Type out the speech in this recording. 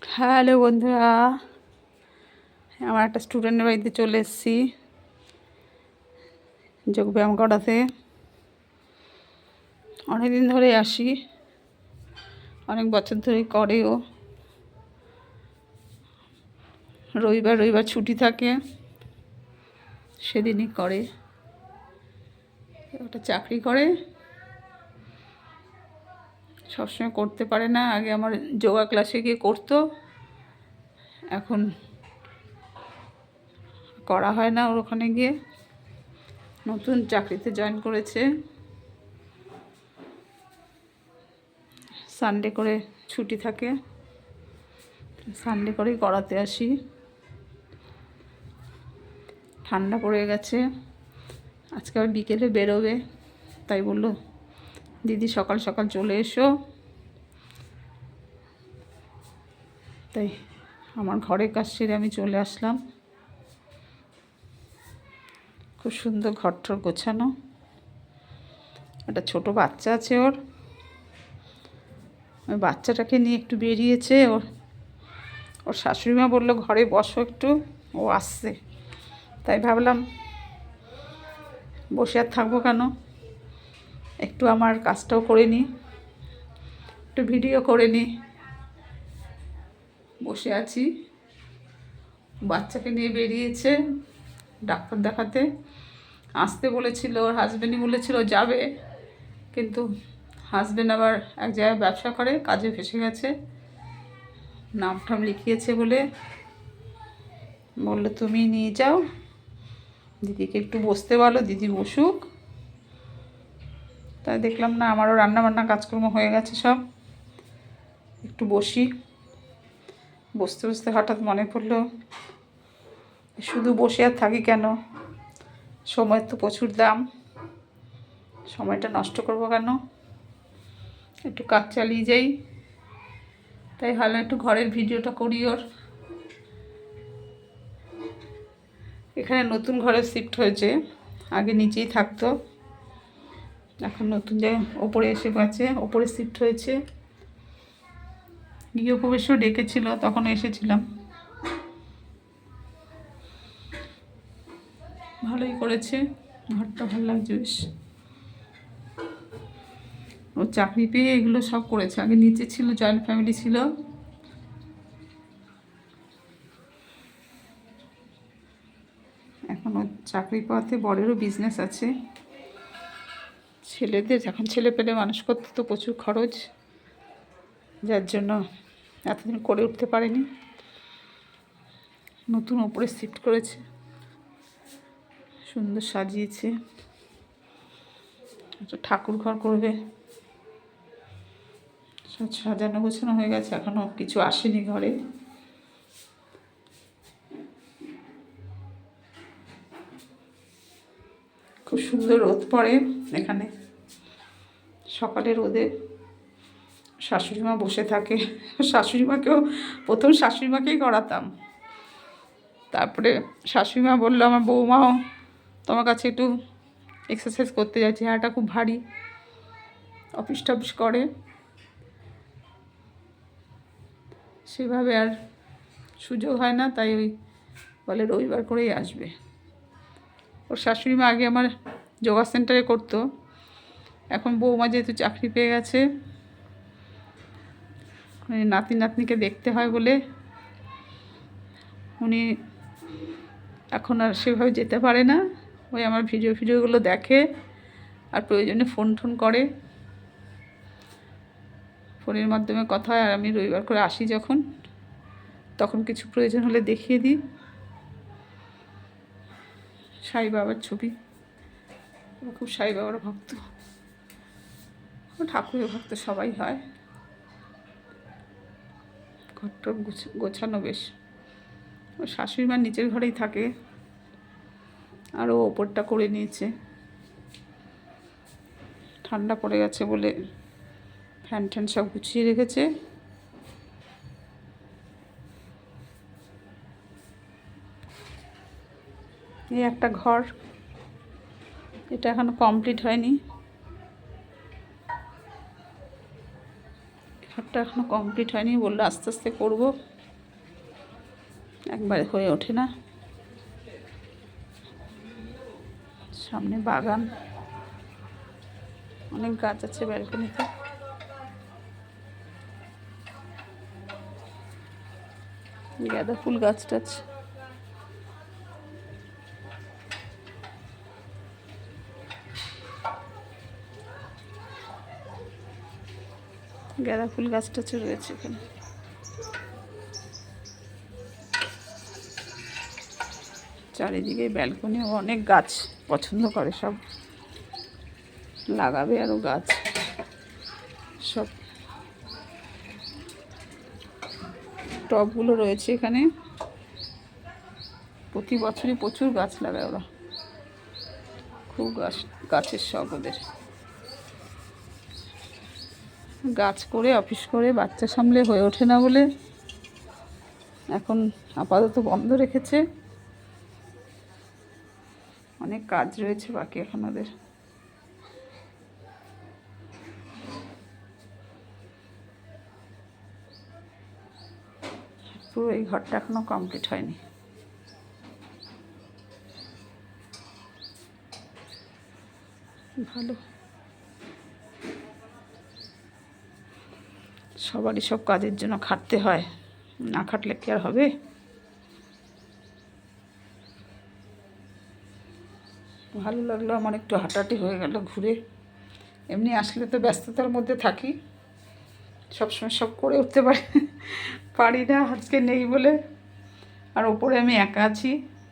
Hello বন্ধুরা, আমার একটা স্টুডেন্টের বাড়িতে চলে এসেছি যোগব্যায়াম করাতে। অনেক দিন ধরেই আসি, অনেক বছর ধরেই করেও। রবিবার রবিবার ছুটি থাকে, সেদিনই করে। ওটা চাকরি করে, সবসময় করতে পারে না। আগে আমার যোগা ক্লাসে গিয়ে করতো, এখন করা হয় না ওর ওখানে গিয়ে। নতুন চাকরিতে জয়েন করেছে। সানডে করে ছুটি থাকে, সানডে করেই করাতে আসি। ঠান্ডা পড়ে গেছে, আজকে আবার বিকেলে বেরোবে, তাই বললো দিদি সকাল সকাল চলে এসো। তাই আমার ঘরের কাজ সেরে আমি চলে আসলাম। খুব সুন্দর ঘরটর গোছানো। একটা ছোট বাচ্চা আছে ওর, ওই বাচ্চাটাকে নিয়ে একটু বেরিয়েছে। ওর শাশুড়িমা বললো ঘরে বসো একটু, ও আসছে। তাই ভাবলাম বসে আর থাকবো কেন, একটু আমার কাজটাও করে নিই, একটু ভিডিও করে নিই। বসে আছি, বাচ্চাকে নিয়ে বেরিয়েছে ডাক্তার দেখাতে। আসতে বলেছিল, ওর হাজব্যান্ডই বলেছিল যাবে, কিন্তু হাজব্যান্ড আবার এক জায়গায় ব্যবসা করে, কাজে ফেসে গেছে। নাম টাম লিখিয়েছে বলে বললো তুমি নিয়ে যাও, দিদিকে একটু বসতে বলো, দিদি বসুক। তাই দেখলাম না, আমারও রান্নাবান্না কাজকর্ম হয়ে গেছে সব, একটু বসি। বসতে বসতে হঠাৎ মনে পড়লো শুধু বসে আর থাকি কেন, সময়ের তো প্রচুর দাম, সময়টা নষ্ট করব কেন, একটু কাজ চালিয়ে যাই। তাই ভালো একটু ঘরের ভিডিওটা করি ওর। এখানে নতুন ঘরে শিফট হয়েছে, আগে নিচেই থাকতো, এখন নতুন জায়গায় ওপরে এসে গেছে, ওপরে শিফট হয়েছে। গৃহপ্রবেশও ডেকেছিল, তখন এসেছিলাম। ভালোই করেছে, ঘরটা ভালো লাগছে বেশ। ও চাকরি পেয়ে এগুলো সব করেছে, আগে নিচে ছিল, জয়েন্ট ফ্যামিলি ছিল। এখন ও চাকরি পাওয়াতে বড়েরও বিজনেস আছে। ছেলেদের এখন ছেলে পেলে মানুষ করতে তো প্রচুর খরচ, যার জন্য এতদিন করে উঠতে পারেনি। নতুন ওপরে শিফট করেছে, সুন্দর সাজিয়েছে, একটা ঠাকুর ঘর করবে। সব সাজানো গোছানো হয়ে গেছে, এখনও কিছু আসেনি ঘরে। খুব সুন্দর রোদ পড়ে এখানে, সকালে রোদে শাশুড়িমা বসে থাকে। শাশুড়িমাকেও প্রথম শাশুড়িমাকেই করাতাম, তারপরে শাশুড়িমা বললো আমার বৌমাও তোমার কাছে একটু এক্সারসাইজ করতে যাচ্ছি, চেহারাটা খুব ভারী, অফিস টফিস করে, সেভাবে আর সুযোগ হয় না। তাই ওই বলে রবিবার করেই আসবে। ওর শাশুড়িমা আগে আমার যোগা সেন্টারে করতো, এখন বৌমা যেহেতু চাকরি পেয়ে গেছে, নাতি নাতনিকে দেখতে হয় বলে উনি এখন আর সেভাবে যেতে পারে না। ওই আমার ভিডিওগুলো দেখে, আর প্রয়োজনে ফোন টোন করে, ফোনের মাধ্যমে কথা হয়। আর আমি রবিবার করে আসি যখন, তখন কিছু প্রয়োজন হলে দেখিয়ে দিই। সাই বাবার ছবি, ও খুব সাই বাবার ভক্ত, ও ঠাকুরের ভক্ত, সবাই হয়। ঘরটা গোছানো বেশ। ও শাশুড়ি মা নিচের ঘরেই থাকে, আর ও ওপরটা করে নিয়েছে। ঠান্ডা পড়ে গেছে বলে ফ্যান ট্যান সব গুছিয়ে রেখেছে। এই একটা ঘর, এটা এখনো কমপ্লিট হয়নি। ঘরটা ঘরটা এখনও কমপ্লিট হয়নি, বললো আস্তে আস্তে করব, একবারে হয়ে ওঠে না। সামনে বাগান, অনেক গাছ আছে ব্যালকনিতে। গাঁদা ফুল গাছ টাছ, গাঁদা ফুল গাছ টাছ রয়েছে এখানে। চারিদিকে ব্যালকনি, অনেক গাছ পছন্দ করে, সব লাগাবে আরও গাছ সব। টবগুলো রয়েছে এখানে, প্রতি বছরই প্রচুর গাছ লাগায় ওরা, খুব গাছের শখ ওদের। গাছ করে অফিস করে বাচ্চা সামলে হয়ে ওঠে না বলে এখন আপাতত বন্ধ রেখেছে। অনেক কাজ রয়েছে বাকি এখন ওদের। পুরো এই ঘরটা এখনো কমপ্লিট হয়নি। ভালো, সবারই সব কাজের জন্য খাটতে হয়, না খাটলে কি আর হবে। ভালো লাগলো আমার, একটু হাঁটাহাঁটি হয়ে গেল ঘুরে। এমনি আসলে তো ব্যস্ততার মধ্যে থাকি, সবসময় সব করে উঠতে পারি না, আজকে নেই বলে। আর ওপরে আমি একা আছি,